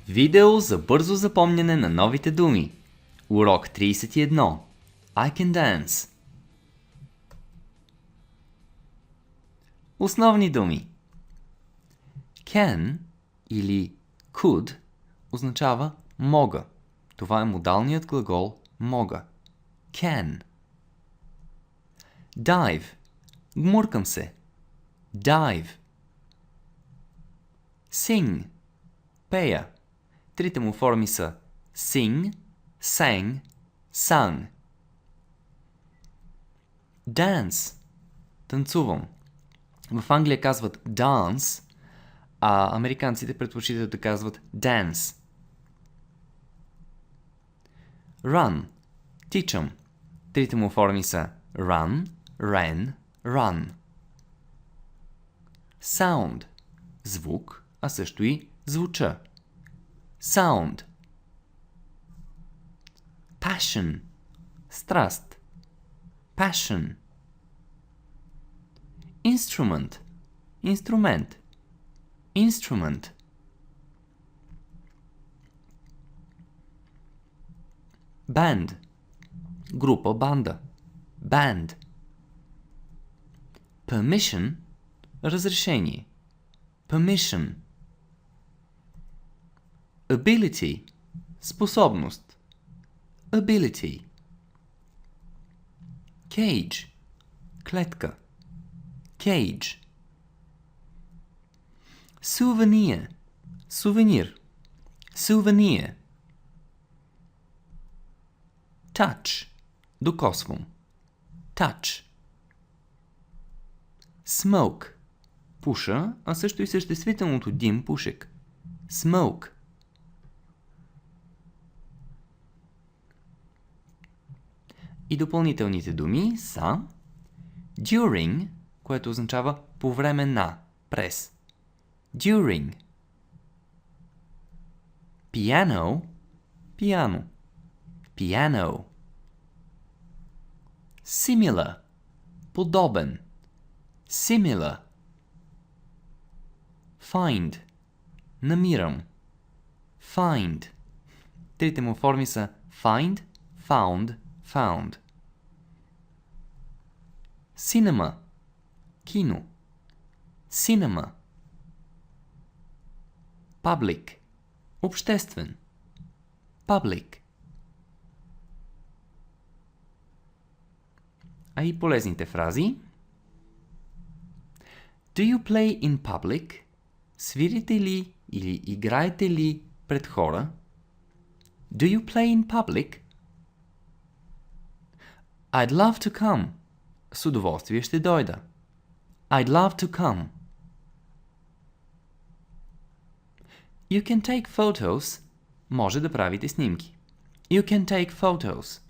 Видео за бързо запомняне на новите думи. Урок 31. I can dance. Основни думи. Can или could означава мога. Това е модалният глагол мога. Can. Dive. Гмуркам се. Dive. Sing. Пея. Трите му форми са sing, sang, sung. Dance. Танцувам. В Англия казват dance, а американците предпочитат да казват dance. Run. Тичам. Трите му форми са run, ran, run. Sound. Звук, а също и звуча. Sound. Passion. Страст. Passion. Instrument. Инструмент. Instrument. Band. Група, банда. Band. Permission. Разрешение. Permission. Ability. Способност. Ability. Cage. Клетка. Cage. Souvenir. Сувенир. Souvenir. Touch. Докосвам. Touch. Smoke. Пуша, а също и съществителното дим, пушек. Smoke. И допълнителните думи са during, което означава по време на, през. During. Piano, пиано. Piano. Similar, подобен. Similar. Find, намирам. Find. Трите му форми са find, found, found. Cinema. Кино. Cinema. Public. Обществен. Public. А и полезните фрази. Do you play in public? Свирите ли или играете ли пред хора? Do you play in public? I'd love to come. С удоволствие ще дойда. I'd love to come. You can take photos. Може да правите снимки. You can take photos.